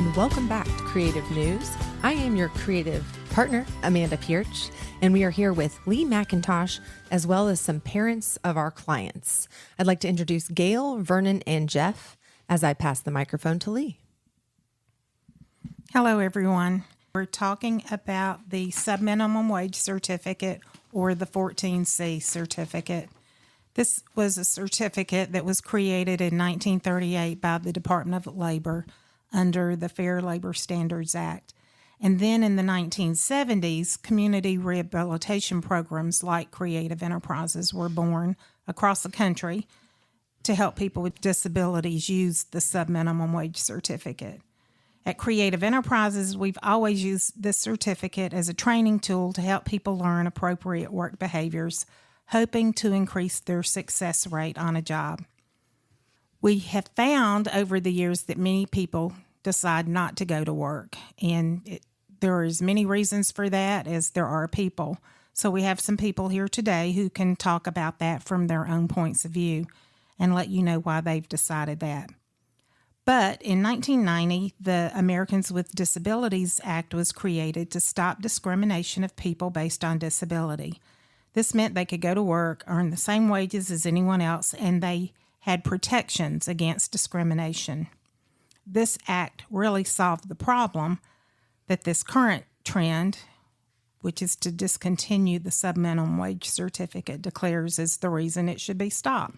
and welcome back to Creative News. I am your creative partner, Amanda Pierce, and we are here with Leigh McIntosh, as well as some parents of our clients. I'd like to introduce Gail, Vernon, and Jeff as I pass the microphone to Leigh. Hello, everyone. We're talking about the subminimum wage certificate, or the 14C certificate. This was a certificate that was created in 1938 by the Department of Labor under the Fair Labor Standards Act. And then in the 1970s, community rehabilitation programs like Creative Enterprises were born across the country to help people with disabilities use the subminimum wage certificate. At Creative Enterprises, we've always used this certificate as a training tool to help people learn appropriate work behaviors, hoping to increase their success rate on a job. We have found over the years that many people decide not to go to work, and there are as many reasons for that as there are people. So we have some people here today who can talk about that from their own points of view and let you know why they've decided that. But in 1990, the Americans with Disabilities Act was created to stop discrimination of people based on disability. This meant they could go to work, earn the same wages as anyone else, and they had protections against discrimination. This act really solved the problem that this current trend, which is to discontinue the subminimum wage certificate, declares is the reason it should be stopped.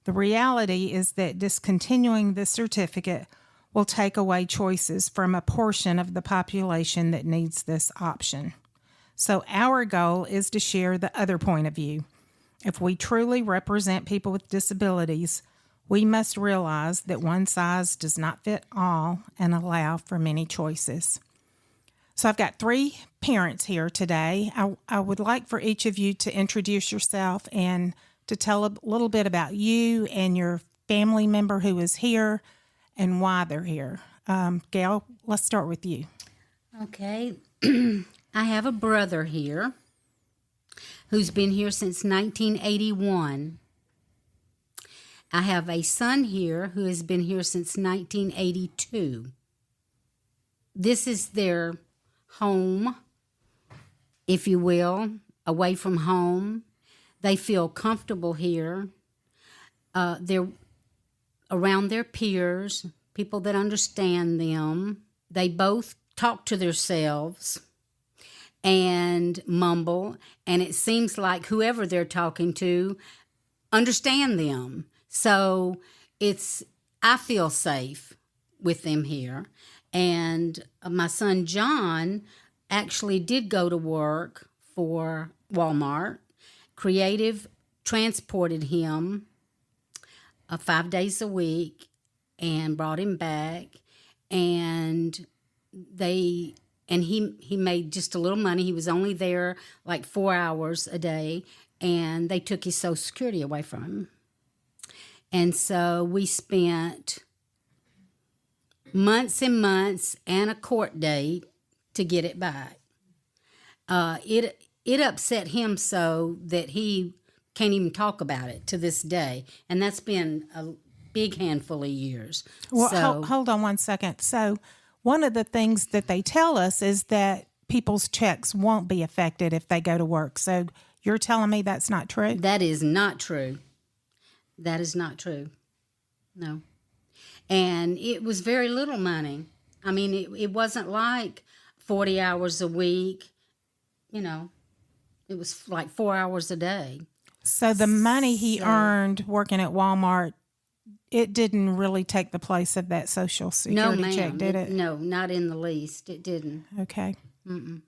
The reality is that discontinuing the certificate will take away choices from a portion of the population that needs this option. So our goal is to share the other point of view. If we truly represent people with disabilities, we must realize that one size does not fit all and allow for many choices. So I've got three parents here today. I would like for each of you to introduce yourself and to tell a little bit about you and your family member who is here and why they're here. Gail, let's start with you. Okay. I have a brother here who's been here since 1981. I have a son here who has been here since 1982. This is their home, if you will, away from home. They feel comfortable here. They're around their peers, people that understand them. They both talk to themselves and mumble, and it seems like whoever they're talking to understand them. So I feel safe with them here. And my son John actually did go to work for Walmart. Creative transported him 5 days a week and brought him back, and he made just a little money. He was only there like 4 hours a day, and they took his Social Security away from him. And so we spent months and months and a court date to get it back. It upset him so that he can't even talk about it to this day. And that's been a big handful of years. Well, hold on one second. So one of the things that they tell us is that people's checks won't be affected if they go to work. So you're telling me that's not true? That is not true. That is not true. No. And it was very little money. I mean, it wasn't like 40 hours a week, you know. It was like 4 hours a day. So the money he earned working at Walmart, it didn't really take the place of that Social Security check, did it? No, not in the least. It didn't. Okay. Mm-mm.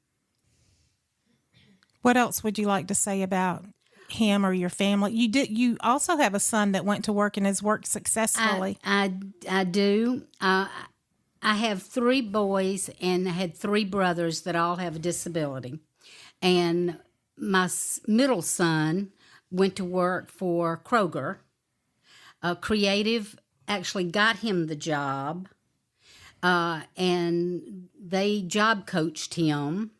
What else would you like to say about him or your family? You also have a son that went to work and has worked successfully. I do. I have 3 boys, and I had 3 brothers that all have a disability. And my middle son went to work for Kroger. Creative actually got him the job, and they job coached him,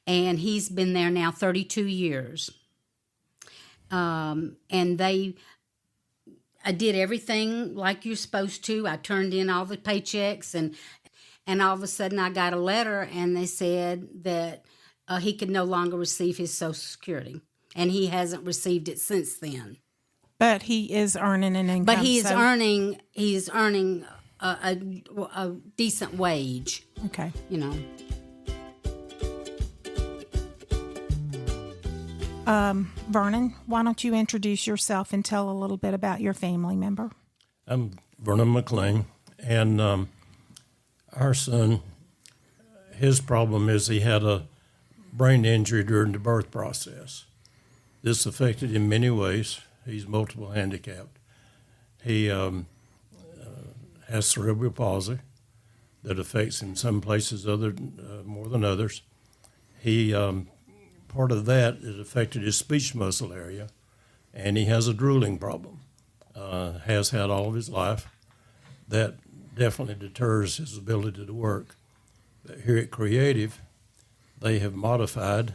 and he's been there now 32 years. And I did everything like you're supposed to. I turned in all the paychecks, and all of a sudden I got a letter, and they said that he could no longer receive his Social Security, and he hasn't received it since then. But he is earning an income. But he is earning a decent wage. Okay. You know. Vernon, why don't you introduce yourself and tell a little bit about your family member? I'm Vernon McClain, and our son, his problem is he had a brain injury during the birth process. This affected him many ways. He's multiple handicapped. He has cerebral palsy that affects him some places more than others. He part of that, it affected his speech muscle area, and he has a drooling problem. Has had all of his life. That definitely deters his ability to work. But here at Creative, they have modified,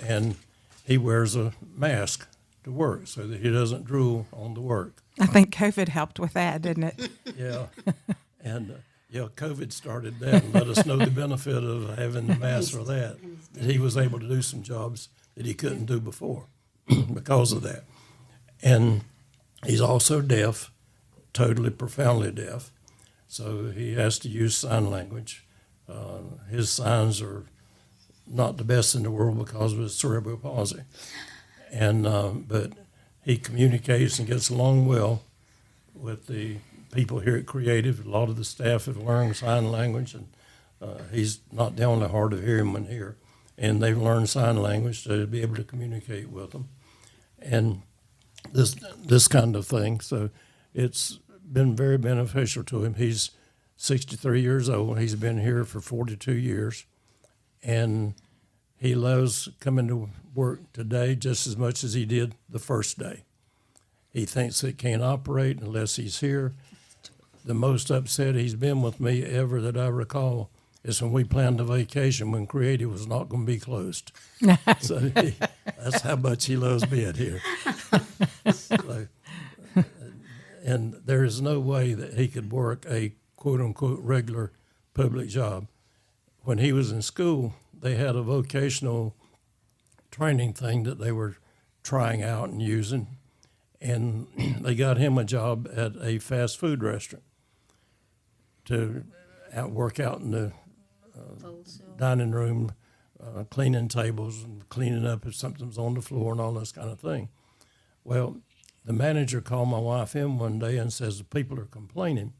and he wears a mask to work so that he doesn't drool on the work. I think COVID helped with that, didn't it? Yeah, and COVID started that and let us know the benefit of having the mask for that. That he was able to do some jobs that he couldn't do before because of that. And he's also deaf, totally, profoundly deaf. So he has to use sign language. His signs are not the best in the world because of his cerebral palsy. And but he communicates and gets along well with the people here at Creative. A lot of the staff have learned sign language, and he's not the only hard of hearing one here. And they've learned sign language to be able to communicate with them. And this kind of thing. So it's been very beneficial to him. He's 63 years old. He's been here for 42 years. And he loves coming to work today just as much as he did the first day. He thinks he can't operate unless he's here. The most upset he's been with me ever that I recall is when we planned a vacation when Creative was not going to be closed. So that's how much he loves being here. So, and there is no way that he could work a quote-unquote regular public job. When he was in school, they had a vocational training thing that they were trying out and using, and they got him a job at a fast food restaurant to work out in the dining room, cleaning tables and cleaning up if something's on the floor and all this kind of thing. Well, the manager called my wife in one day and says the people are complaining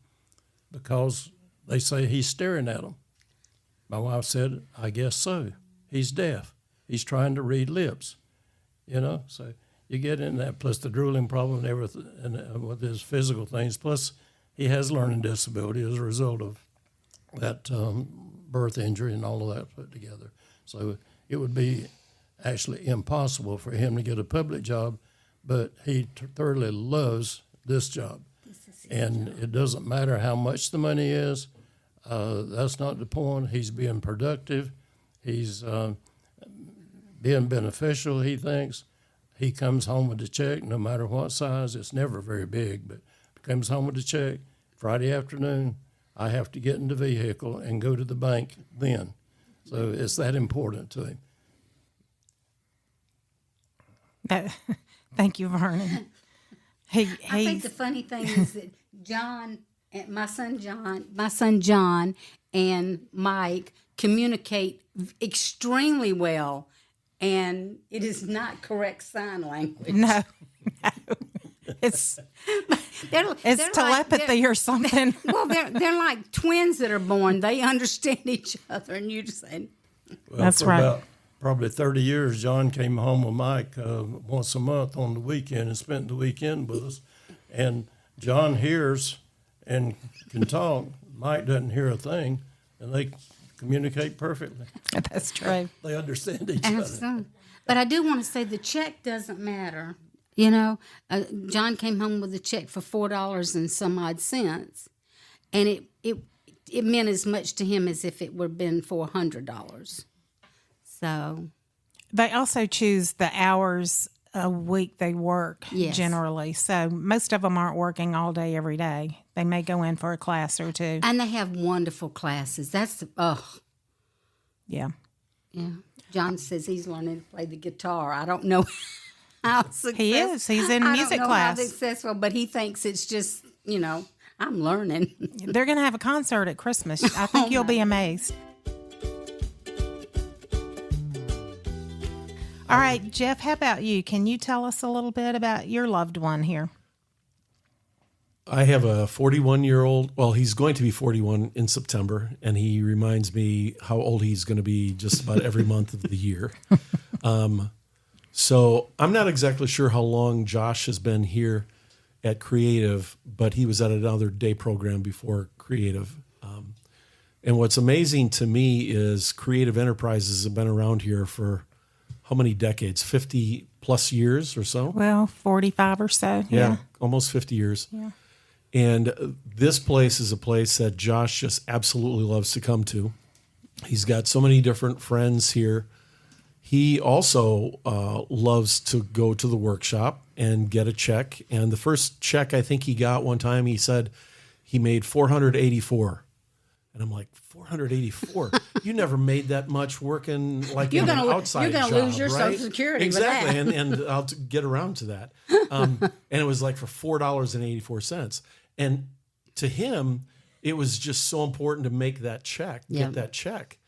because they say he's staring at them. My wife said, I guess so. He's deaf. He's trying to read lips, So you get in that, plus the drooling problem and everything, and with his physical things. Plus, he has learning disability as a result of that birth injury and all of that put together. So it would be actually impossible for him to get a public job, but he thoroughly loves this job. And it doesn't matter how much the money is. That's not the point. He's being productive. He's being beneficial, he thinks. He comes home with a check, no matter what size. It's never very big, but comes home with a check. Friday afternoon, I have to get in the vehicle and go to the bank then. So it's that important to him. Thank you, Vernon. I think the funny thing is that my son John and Mike communicate extremely well, and it is not correct sign language. No. It's telepathy or something. Well, they're like twins that are born. They understand each other, and you just say. Well, that's for right. About probably 30 years, John came home with Mike once a month on the weekend and spent the weekend with us. And John hears and can talk. Mike doesn't hear a thing, and they communicate perfectly. That's true. They understand each other. But I do want to say the check doesn't matter. John came home with a check for $4 and some odd cents, and it meant as much to him as if it would have been $400. So they also choose the hours a week they work Yes. generally. So most of them aren't working all day every day. They may go in for a class or two. And they have wonderful classes. Yeah. Yeah. John says he's learning to play the guitar. I don't know how successful. He is. He's in music I don't know class. how successful, but he thinks it's just, I'm learning. They're going to have a concert at Christmas. I think you'll be amazed. All right, Jeff, how about you? Can you tell us a little bit about your loved one here? I have a 41-year-old. Well, he's going to be 41 in September, and he reminds me how old he's going to be just about every month of the year. So I'm not exactly sure how long Josh has been here at Creative, but he was at another day program before Creative. And what's amazing to me is Creative Enterprises have been around here for how many decades? 50 plus years or so? Well, 45 or so. Yeah, almost 50 years. Yeah. And this place is a place that Josh just absolutely loves to come to. He's got so many different friends here. He also loves to go to the workshop and get a check. And the first check I think he got one time, he said he made $484. And I'm like, 484? You never made that much working like in an outside job, You're going to lose your right? Social Security Exactly, with that. and I'll get around to that. And it was like for $4.84. And to him, it was just so important to make that check, get that check.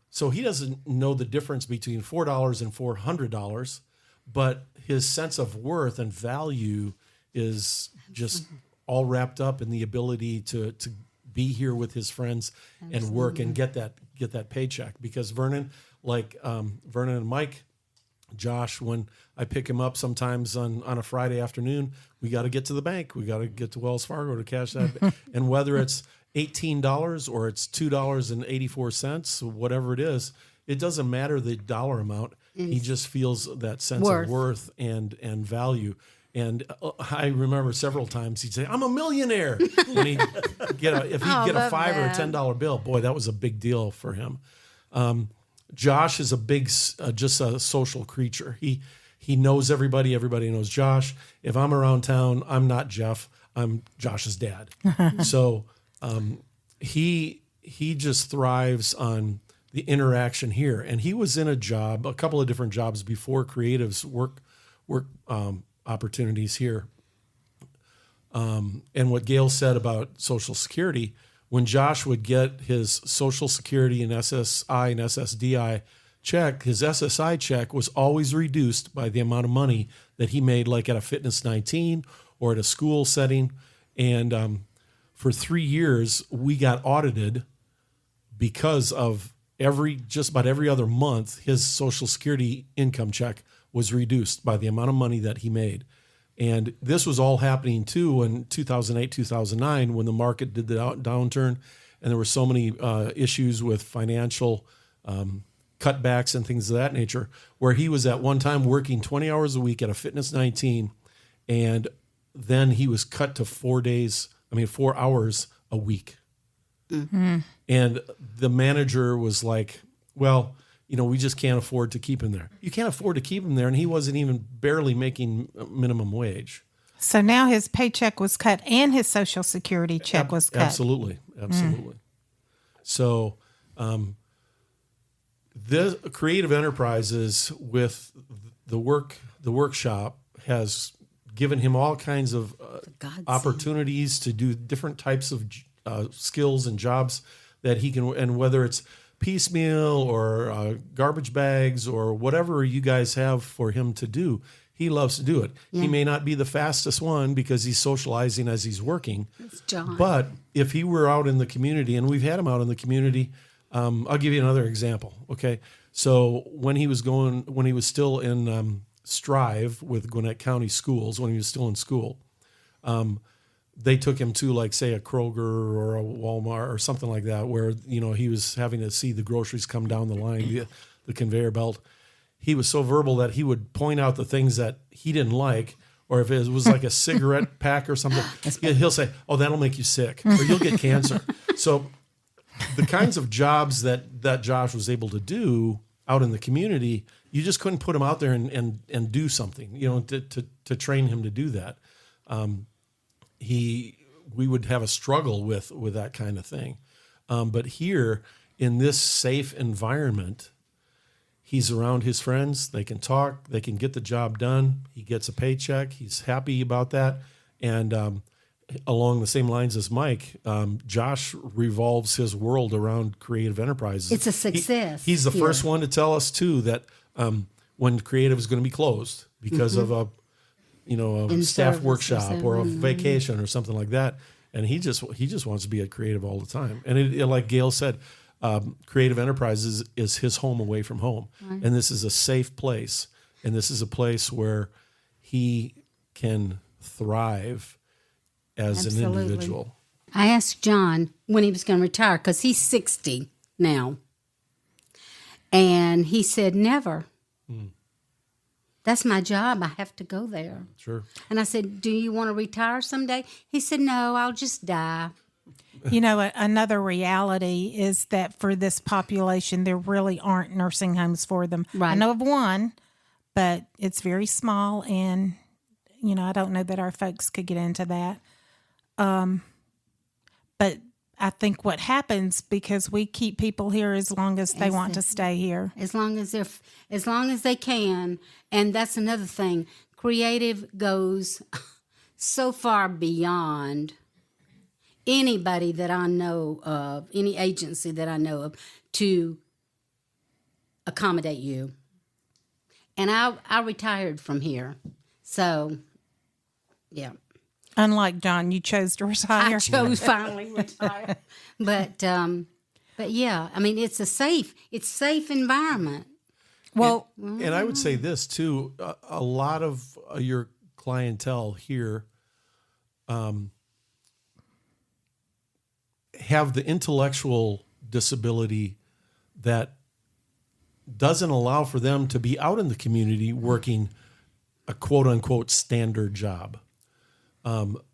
So he doesn't know the difference between $4 and $400, but his sense of worth and value is just all wrapped up in the ability to be here with his friends and work and get that paycheck. Because Vernon and Mike, Josh, when I pick him up sometimes on a Friday afternoon, we got to get to the bank. We got to get to Wells Fargo to cash that. And whether it's $18 or it's $2.84, whatever it is, it doesn't matter the dollar amount. He just feels that sense of worth and value. And I remember several times he'd say, "I'm a millionaire." When if he'd get a $5 or a $10 bill, boy, that was a big deal for him. Josh is just a social creature. He knows everybody. Everybody knows Josh. If I'm around town, I'm not Jeff. I'm Josh's dad. So he just thrives on the interaction here. And he was in a couple of different jobs before Creative's work opportunities here. And what Gail said about Social Security, when Josh would get his Social Security and SSI and SSDI check, his SSI check was always reduced by the amount of money that he made, like at a Fitness 19 or at a school setting. And for 3 years, we got audited because of just about every other month, his Social Security income check was reduced by the amount of money that he made. And this was all happening too in 2008, 2009, when the market did the downturn, and there were so many issues with financial cutbacks and things of that nature, where he was at one time working 20 hours a week at a Fitness 19, and then he was cut to 4 hours a week. Mm-hmm. And the manager was like, "Well, we just can't afford to keep him there." You can't afford to keep him there, and he wasn't even barely making minimum wage. So now his paycheck was cut and his Social Security check was cut. Absolutely. So the Creative Enterprises with the workshop has given him all kinds of opportunities to do different types of skills and jobs that he can, and whether it's piecemeal or garbage bags or whatever you guys have for him to do, he loves to do it. Yeah. He may not be the fastest one because he's socializing as he's working. It's John. But if he were out in the community, and we've had him out in the community, I'll give you another example. Okay, so when he was still in Strive with Gwinnett County Schools, when he was still in school, they took him to, like, say, a Kroger or a Walmart or something like that, where, he was having to see the groceries come down the line, the conveyor belt. He was so verbal that he would point out the things that he didn't like, or if it was like a cigarette pack or something, he'll say, "Oh, that'll make you sick, or you'll get cancer." So the kinds of jobs that Josh was able to do out in the community you just couldn't put him out there and do something, to train him to do that. We would have a struggle with that kind of thing. But here in this safe environment, he's around his friends. They can talk. They can get the job done. He gets a paycheck. He's happy about that. And along the same lines as Mike, Josh revolves his world around creative enterprises. It's a success. He's the first one to tell us too that when creative is going to be closed because of a staff workshop or a vacation or something like that, and he just wants to be a creative all the time. And it like Gail said, creative enterprises is his home away from home, and this is a safe place, and this is a place where he can thrive as an individual. I asked John when he was going to retire because he's 60 now, and he said never. That's my job. I have to go there. Sure. And I said, do you want to retire someday? He said, no, I'll just die. Another reality is that for this population, there really aren't nursing homes for them. Right. I know of one, but it's very small, and, I don't know that our folks could get into that. But I think what happens, because we keep people here as long as they want to stay here. As long as they can. And that's another thing. Creative goes so far beyond anybody that I know of, any agency that I know of, to accommodate you. And I retired from here. So, yeah. Unlike John, you chose to retire. I chose finally retire. But yeah, I mean, it's a safe environment. Well, and I would say this too, a lot of your clientele here have the intellectual disability that doesn't allow for them to be out in the community working a quote unquote standard job.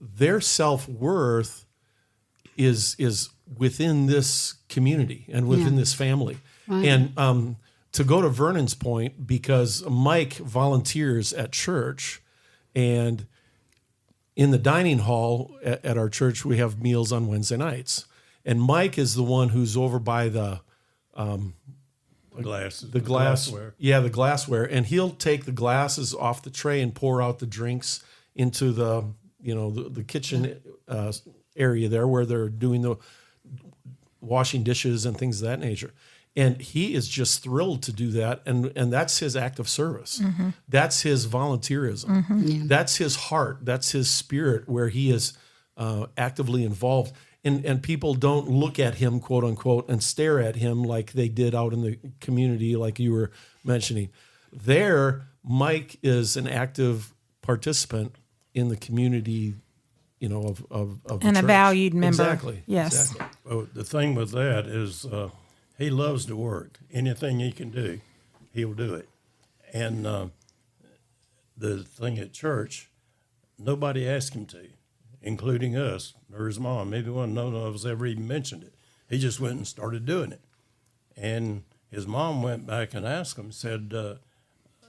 Their self-worth is within this community and within this family. Right. And to go to Vernon's point, because Mike volunteers at church, and in the dining hall at our church, we have meals on Wednesday nights. And Mike is the one who's over by the glassware. Yeah, the glassware. And he'll take the glasses off the tray and pour out the drinks into the kitchen area there where they're doing the washing dishes and things of that nature. And he is just thrilled to do that. And that's his act of service. Mm-hmm. That's his volunteerism. Mm-hmm. Yeah. That's his heart. That's his spirit, where he is actively involved. And people don't look at him, quote unquote, and stare at him like they did out in the community, like you were mentioning. There, Mike is an active participant in the community, of the and church. A valued member. Exactly. Yes. Exactly. Well, the thing with that is he loves to work. Anything he can do, he'll do it. And the thing at church, nobody asked him to, including us or his mom. Maybe none of us ever even mentioned it. He just went and started doing it. And his mom went back and asked him, said,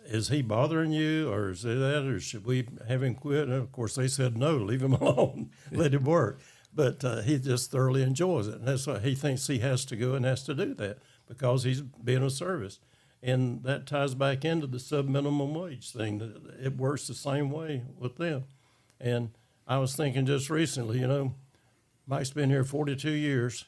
is he bothering you, or is it that, or should we have him quit? And of course, they said no, leave him alone, let him work. But he just thoroughly enjoys it, and that's why he thinks he has to go and has to do that, because he's being of service. And that ties back into the subminimum wage thing. It works the same way with them. And I was thinking just recently, Mike's been here 42 years.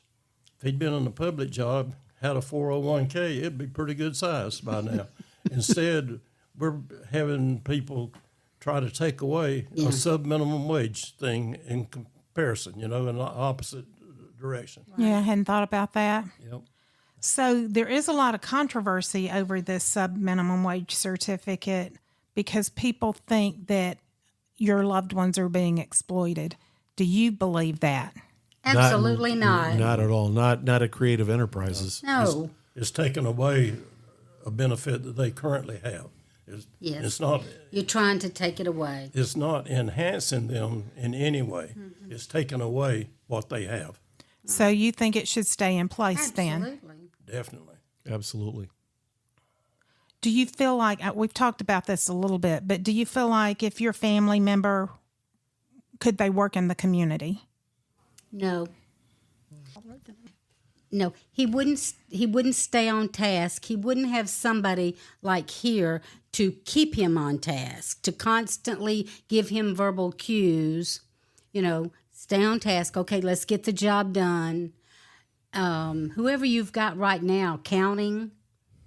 If he'd been on a public job, had a 401k, it'd be pretty good size by now. Instead, we're having people try to take away a sub-minimum wage thing in comparison, in the opposite direction. Yeah, I hadn't thought about that. Yep. So there is a lot of controversy over this sub-minimum wage certificate because people think that your loved ones are being exploited. Do you believe that? Absolutely not. Not at all. Not at Creative Enterprises. No. It's taken away a benefit that they currently have. Yes. It's not. You're trying to take it away. It's not enhancing them in any way. Mm-hmm. It's taking away what they have. So you think it should stay in place then? Absolutely. Definitely. Absolutely. Do you feel like, we've talked about this a little bit, but do you feel like if your family member, could they work in the community? No. No, he wouldn't stay on task. He wouldn't have somebody like here to keep him on task, to constantly give him verbal cues, stay on task. Okay, let's get the job done. Whoever you've got right now, counting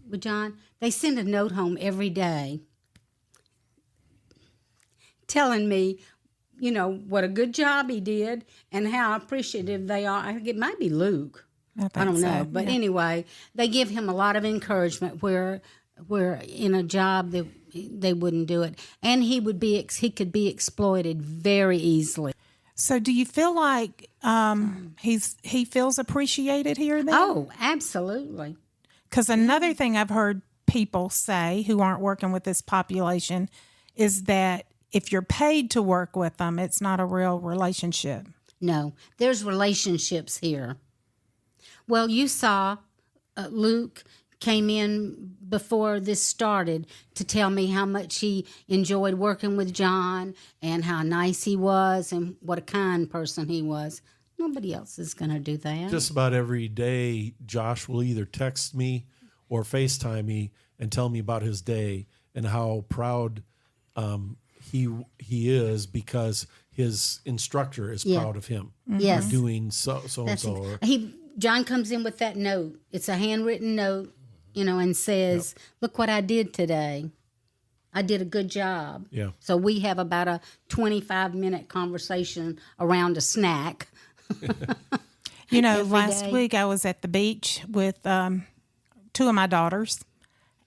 with John, they send a note home every day telling me, what a good job he did and how appreciative they are. I think it might be Luke. I don't know. But anyway, they give him a lot of encouragement where in a job that they wouldn't do it. And he could be exploited very easily. So do you feel like he feels appreciated here then? Oh, absolutely. Because another thing I've heard people say who aren't working with this population is that if you're paid to work with them, it's not a real relationship. No, there's relationships here. Well, you saw Luke came in before this started to tell me how much he enjoyed working with John and how nice he was and what a kind person he was. Nobody else is going to do that. Just about every day, Josh will either text me or FaceTime me and tell me about his day and how proud he is because his instructor is proud of him. Yes. For doing so and so. John comes in with that note. It's a handwritten note, and says, "Look what I did today. I did a good job." Yeah. So we have about a 25-minute conversation around a snack. Last week I was at the beach with two of my daughters,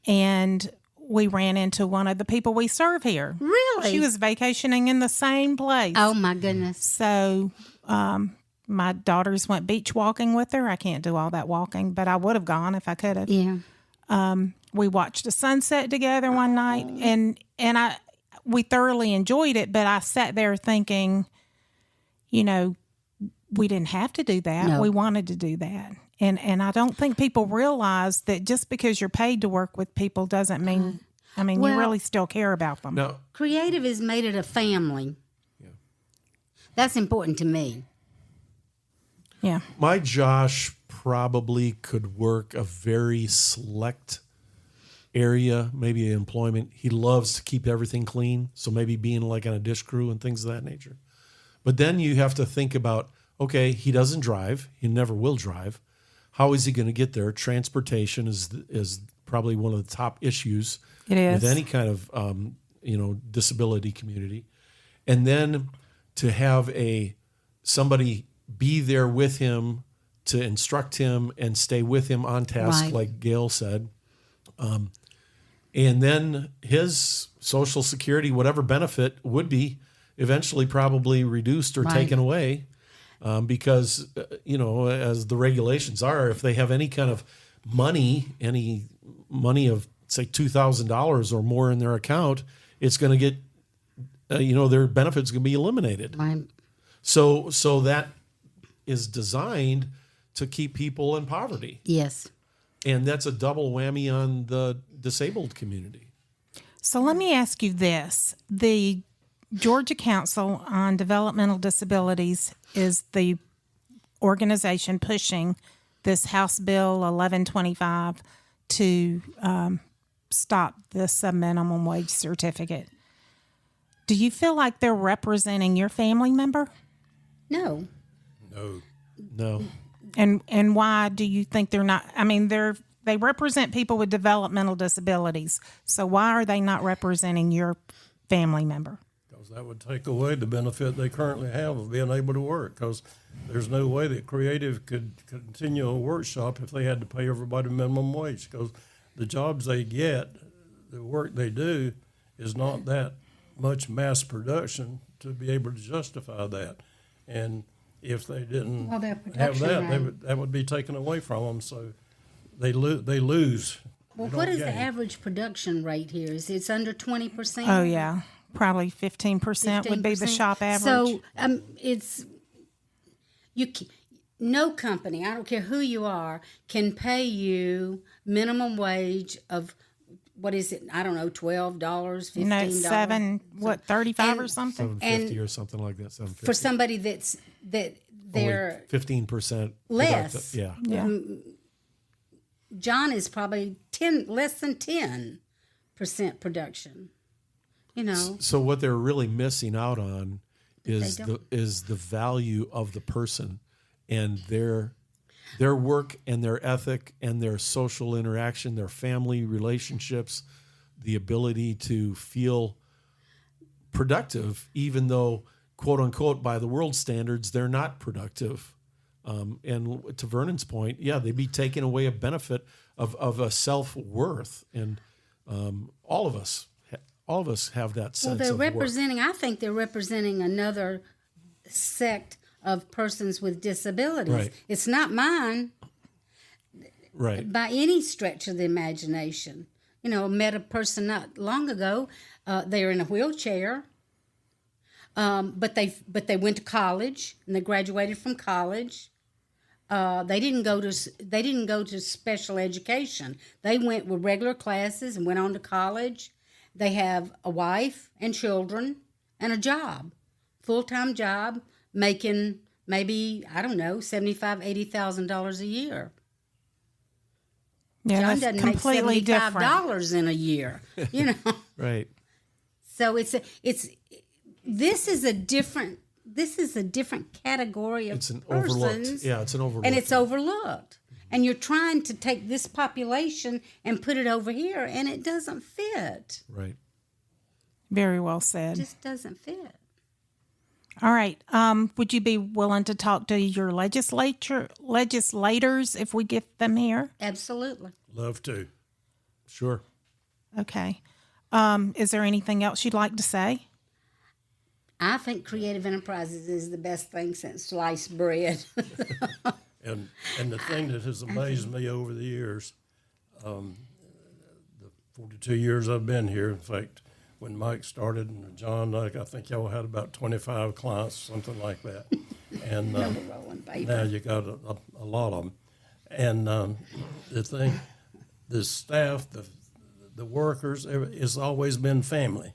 and we ran into one of the people we serve here. Really? She was vacationing in the same place. Oh, my goodness. So my daughters went beach walking with her. I can't do all that walking, but I would have gone if I could have. Yeah. We watched a sunset together one night, and we thoroughly enjoyed it, but I sat there thinking, we didn't have to do that. No. We wanted to do that. And I don't think people realize that just because you're paid to work with people doesn't mean, you really still care about them. No. Creative has made it a family. Yeah. That's important to me. Yeah. My Josh probably could work a very select area, maybe employment. He loves to keep everything clean, so maybe being like on a dish crew and things of that nature. But then you have to think about, okay, he doesn't drive. He never will drive. How is he going to get there? Transportation is probably one of the top issues with any kind of disability community. And then to have somebody be there with him to instruct him and stay with him on task, like Gail said. And then his Social Security, whatever benefit would be eventually probably reduced or taken away. Because, as the regulations are, if they have any kind of money of, say, $2,000 or more in their account, it's going to get, their benefits going to be eliminated. Right. So that is designed to keep people in poverty. Yes. And that's a double whammy on the disabled community. So let me ask you this. The Georgia Council on Developmental Disabilities is the organization pushing this House Bill 1125 to stop the subminimum wage certificate. Do you feel like they're representing your family member? No. No. And why do you think they're not? They represent people with developmental disabilities. So why are they not representing your family member? Because that would take away the benefit they currently have of being able to work. Because there's no way that Creative could continue a workshop if they had to pay everybody minimum wage. Because the jobs they get, the work they do, is not that much mass production to be able to justify that. And if they didn't have that, that would be taken away from them. So they lose. Well, what is the average production rate here? Is it's under 20%? Oh, yeah. Probably 15% would be the shop average. So no company, I don't care who you are, can pay you minimum wage of what is it? I don't know, $12, $15. No, it's 35 or something? $7.50 or something like that. $7.50 For somebody that they're 15% less. Yeah. Yeah. John is probably less than 10% production. So what they're really missing out on is They don't. the value of the person and their work and their ethic and their social interaction, their family relationships, the ability to feel productive, even though, quote unquote, by the world standards, they're not productive. And to Vernon's point, they'd be taking away a benefit of a self-worth. And all of us have that sense Well, of I think they're representing another sect of persons with disabilities. Right. It's not mine right. by any stretch of the imagination. Met a person not long ago. They're in a wheelchair, but they went to college and they graduated from college. They didn't go to special education. They went with regular classes and went on to college. They have a wife and children and a job, full-time job, making maybe, I don't know, $75,000, $80,000 a year. Yeah, John that's doesn't completely make $75 different. in a year, Right. So this is a different category of It's an persons. overlooked. Yeah, it's an overlooked. And it's overlooked. And you're trying to take this population and put it over here, and it doesn't fit. Right. Very well It said. just doesn't fit. All right. Would you be willing to talk to your legislators if we get them here? Absolutely. Love to. Sure. Okay. Is there anything else you'd like to say? I think creative enterprises is the best thing since sliced bread. And the thing that has amazed me over the years, the 42 years I've been here, in fact, when Mike started and John, I think y'all had about 25 clients, something like that. And now you got a lot of them. And the staff, the workers, it's always been family.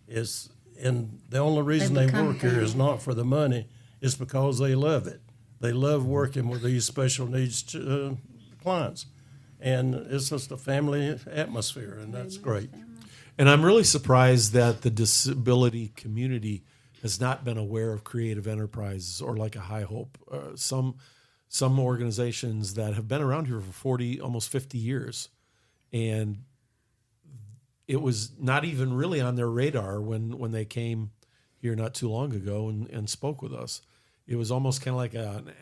And the only reason they work here is not for the money, it's because they love it. They love working with these special needs clients. And it's just a family atmosphere, and that's great. And I'm really surprised that the disability community has not been aware of creative enterprises or like a High Hope. Some organizations that have been around here for 40, almost 50 years. And it was not even really on their radar when they came here not too long ago and spoke with us. It was almost kind of like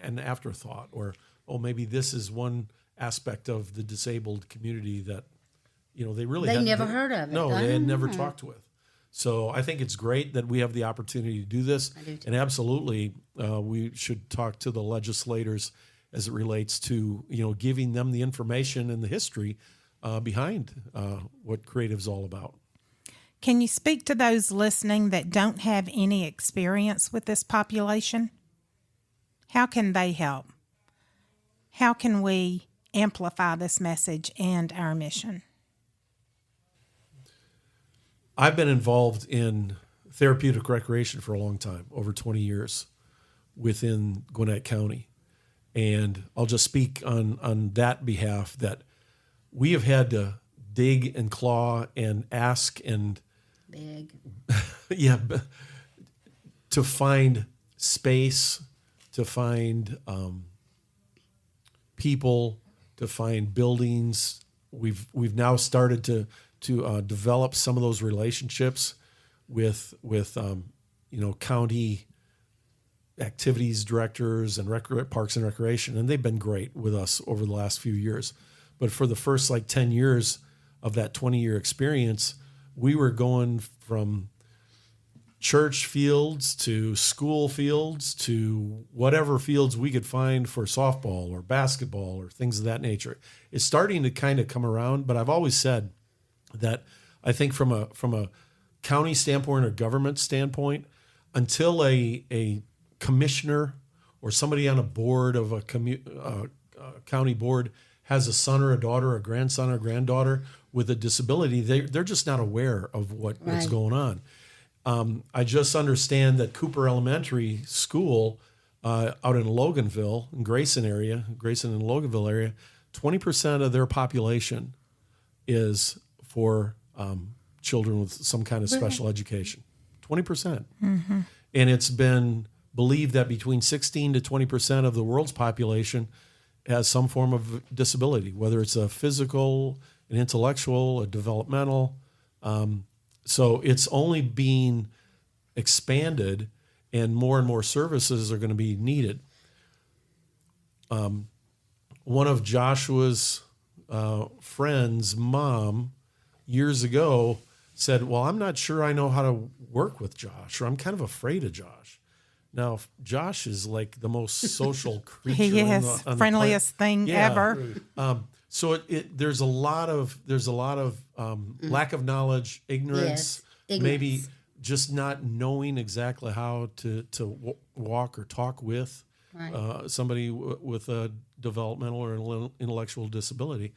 an afterthought, or, maybe this is one aspect of the disabled community that, they never heard of it. No, they had never talked with. So I think it's great that we have the opportunity to do this. I do too. And absolutely, we should talk to the legislators as it relates to, giving them the information and the history behind what Creative's all about. Can you speak to those listening that don't have any experience with this population? How can they help? How can we amplify this message and our mission? I've been involved in therapeutic recreation for a long time, over 20 years within Gwinnett County. And I'll just speak on that behalf that we have had to dig and claw and ask and Big. to find space, to find people, to find buildings. We've now started to develop some of those relationships with county activities directors and parks and recreation, and they've been great with us over the last few years. But for the first 10 years of that 20-year experience, we were going from church fields to school fields to whatever fields we could find for softball or basketball or things of that nature. It's starting to kind of come around, but I've always said that I think from a county standpoint or government standpoint, until a commissioner or somebody on a board of a county board has a son or a daughter, or a grandson or granddaughter with a disability, they're just not aware of what's going on. I just understand that Cooper Elementary School out in Loganville, in Grayson and Loganville area, 20% of their population is for children with some kind of special education. 20%. Mm-hmm. And it's been believed that between 16 to 20% of the world's population has some form of disability, whether it's a physical, an intellectual, a developmental. So it's only being expanded, and more services are going to be needed. One of Joshua's friends' mom years ago said, well, I'm not sure I know how to work with Josh, or I'm kind of afraid of Josh. Now, Josh is like the most social creature. He is on friendliest thing ever. So there's a lot of lack of knowledge, ignorance, maybe just not knowing exactly how to walk or talk with somebody with a developmental or intellectual disability.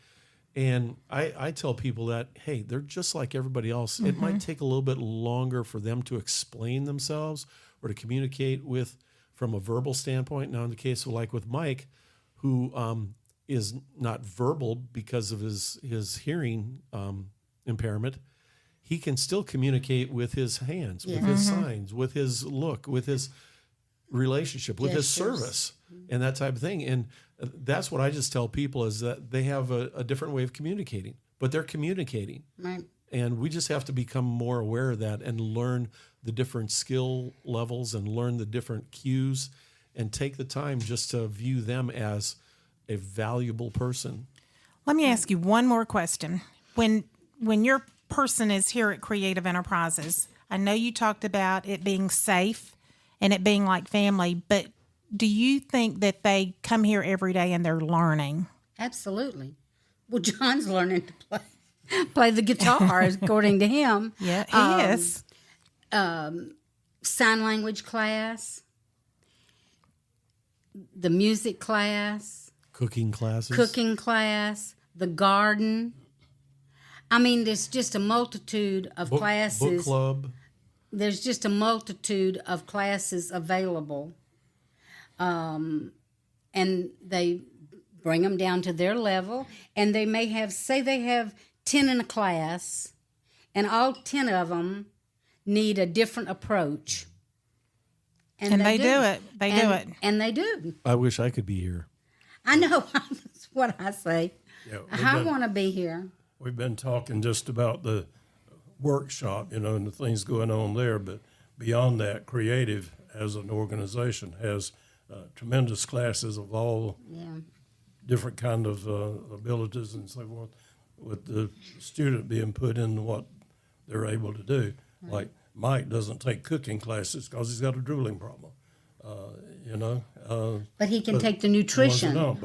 And I tell people that, hey, they're just like everybody else. Mm-hmm. It might take a little bit longer for them to explain themselves or to communicate with from a verbal standpoint. Now, in the case of like with Mike, who is not verbal because of his hearing impairment, he can still communicate with his hands, with his signs, with his look, with his relationship, with his service, and that type of thing. And that's what I just tell people, is that they have a different way of communicating, but they're communicating. Right. And we just have to become more aware of that and learn the different skill levels and learn the different cues and take the time just to view them as a valuable person. Let me ask you one more question. When your person is here at Creative Enterprises, I know you talked about it being safe and it being like family, but do you think that they come here every day and they're learning? Absolutely. Well, John's learning to play the guitar, according to him. Yeah, he is. Sign language class, the music class, cooking class, the garden. I mean, there's just a multitude of classes. Book club. There's just a multitude of classes available. And they bring them down to their level, and they may have, say they have 10 in a class, and all 10 of them need a different approach. And they do it. They do it. And they do. I wish I could be here. I know. That's what I say. Yeah, I want to be here. We've been talking just about the workshop, and the things going on there, but beyond that, Creative as an organization has tremendous classes of all different kind of abilities and so forth, with the student being put in what they're able to do. Right. Like Mike doesn't take cooking classes because he's got a drooling problem, but he can take the nutrition or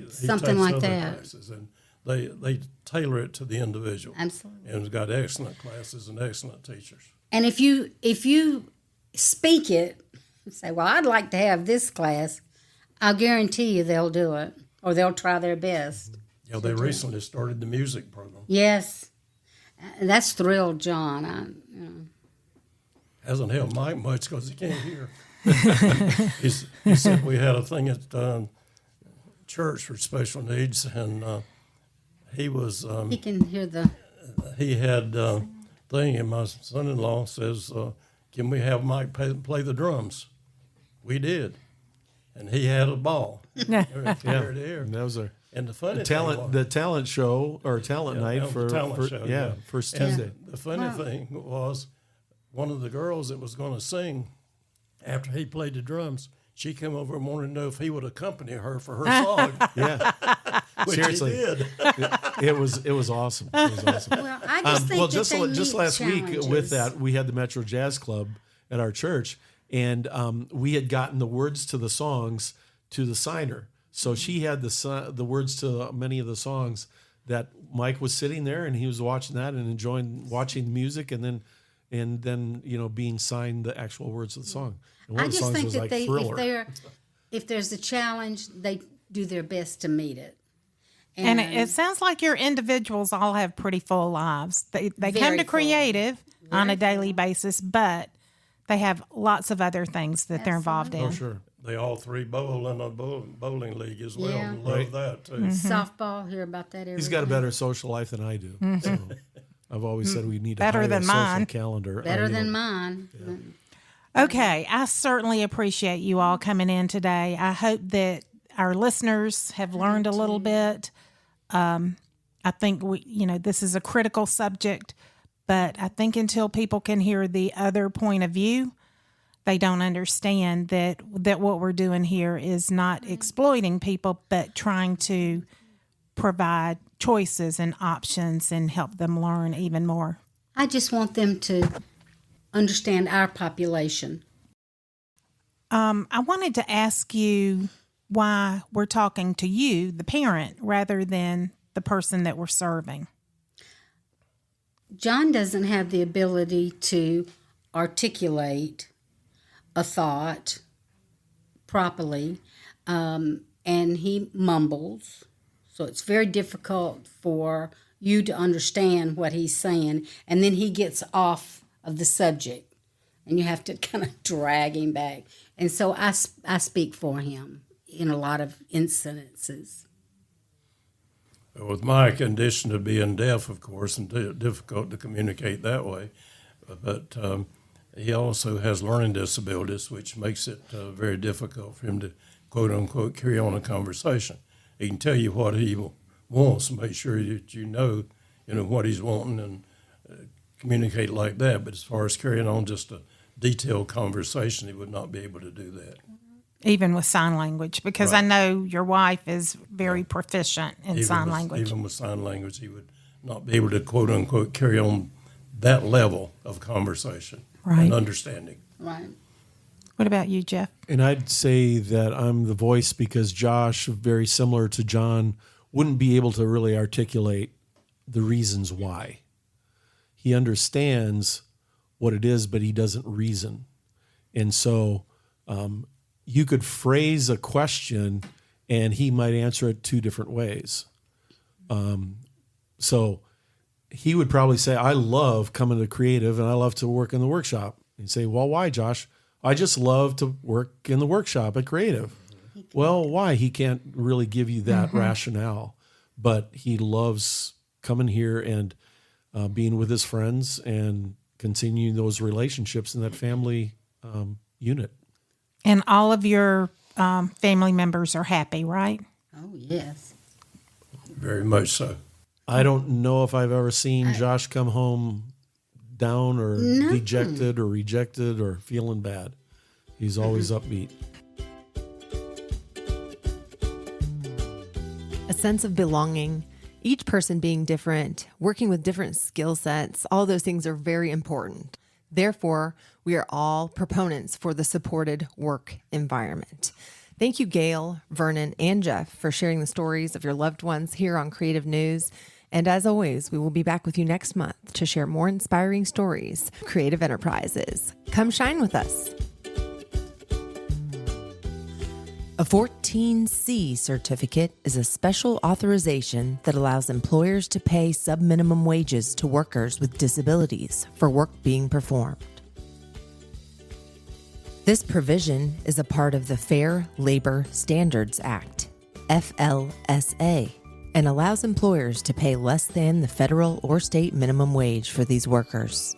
something like that. Classes, and they tailor it to the individual. Absolutely. And it's got excellent classes and excellent teachers. And if you speak it, say, well, I'd like to have this class, I'll guarantee you they'll do it, or they'll try their best. Yeah, they recently started the music program. Yes. That's thrilled John. Hasn't helped Mike much because he can't hear. He said we had a thing at church for special needs, and he was... he can hear the... He had thing, and my son-in-law says, can we have Mike play the drums? We did. And he had a ball. And that was and the funny the talent show or talent night for first Tuesday. The funny thing was, one of the girls that was going to sing after he played the drums, she came over and wanted to know if he would accompany her for her song. Which seriously, he did. It was awesome. It was awesome. Well, I just think just last week with that, we had the Metro Jazz Club at our church, and we had gotten the words to the songs to the signer. So she had the words to many of the songs that Mike was sitting there, and he was watching that and enjoying watching the music, and then being signed the actual words of the song. And one I of the just songs think was that Thriller. if there's a challenge, they do their best to meet it. And it sounds like your individuals all have pretty full lives. They come to creative on a daily basis, but they have lots of other things that they're involved in. Oh, sure. They all three bowl in a bowling league as well. Yeah. Love Right. that too. Softball, hear about that every He's got a day. better social life than I do. So I've always said we need to Better hire than a social mine. calendar. Better than mine. Okay, I certainly appreciate you all coming in today. I hope that our listeners have learned a little bit. I think this is a critical subject, but I think until people can hear the other point of view, they don't understand that what we're doing here is not exploiting people, but trying to provide choices and options and help them learn even more. I just want them to understand our population. I wanted to ask you why we're talking to you, the parent, rather than the person that we're serving. John doesn't have the ability to articulate a thought properly, and he mumbles. So it's very difficult for you to understand what he's saying, and then he gets off of the subject, and you have to kind of drag him back. And so I speak for him in a lot of incidences. With my condition of being deaf, of course, and difficult to communicate that way, but he also has learning disabilities, which makes it very difficult for him to, quote unquote, carry on a conversation. He can tell you what he wants, make sure that you know what he's wanting, and communicate like that. But as far as carrying on just a detailed conversation, he would not be able to do that. Even with sign language, because Right. I know your wife is very proficient in sign language. Even with sign language, he would not be able to, quote unquote, carry on that level of conversation Right. and understanding. Right. What about you, Jeff? And I'd say that I'm the voice because Josh, very similar to John, wouldn't be able to really articulate the reasons why. He understands what it is, but he doesn't reason. And so you could phrase a question and he might answer it two different ways. So he would probably say, I love coming to creative and I love to work in the workshop. And say, well, why, Josh? I just love to work in the workshop at creative. Well, why? He can't really give you that rationale, but he loves coming here and being with his friends and continuing those relationships in that family unit. And all of your family members are happy, right? Oh, yes. Very much so. I don't know if I've ever seen Josh come home down or dejected or rejected or feeling bad. He's always upbeat. A sense of belonging, each person being different, working with different skill sets, all those things are very important. Therefore, we are all proponents for the supported work environment. Thank you, Gail, Vernon, and Jeff, for sharing the stories of your loved ones here on Creative News. And as always, we will be back with you next month to share more inspiring stories, creative enterprises. Come shine with us. A 14C certificate is a special authorization that allows employers to pay subminimum wages to workers with disabilities for work being performed. This provision is a part of the Fair Labor Standards Act, FLSA, and allows employers to pay less than the federal or state minimum wage for these workers.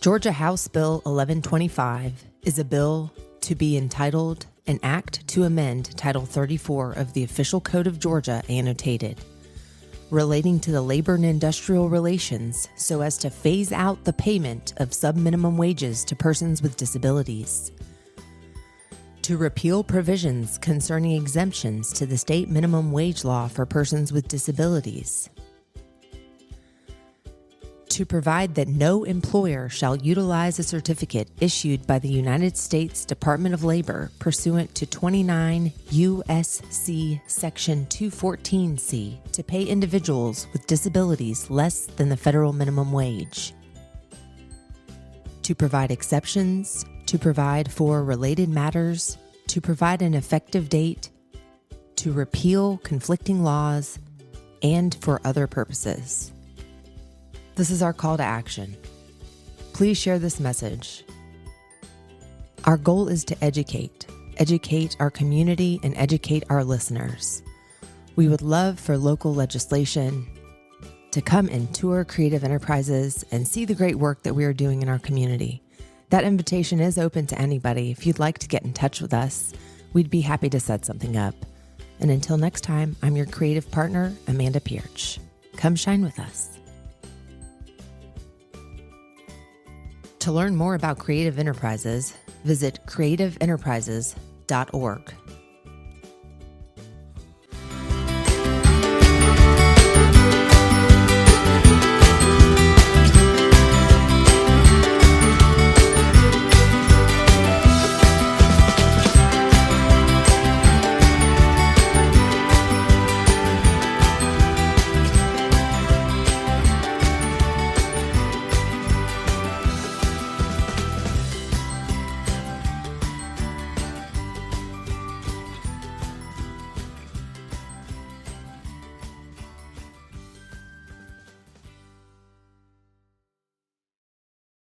Georgia House Bill 1125 is a bill to be entitled an Act to amend Title 34 of the Official Code of Georgia annotated, relating to the labor and industrial relations so as to phase out the payment of subminimum wages to persons with disabilities, to repeal provisions concerning exemptions to the state minimum wage law for persons with disabilities, to provide that no employer shall utilize a certificate issued by the United States Department of Labor pursuant to 29 U.S.C. Section 214C to pay individuals with disabilities less than the federal minimum wage, to provide exceptions, to provide for related matters, to provide an effective date, to repeal conflicting laws and for other purposes. This is our call to action. Please share this message. Our goal is to educate our community, and educate our listeners. We would love for local legislation to come and tour creative enterprises and see the great work that we are doing in our community. That invitation is open to anybody. If you'd like to get in touch with us, we'd be happy to set something up. And until next time, I'm your creative partner, Amanda Pierce. Come shine with us. To learn more about creative enterprises, visit creativeenterprises.org.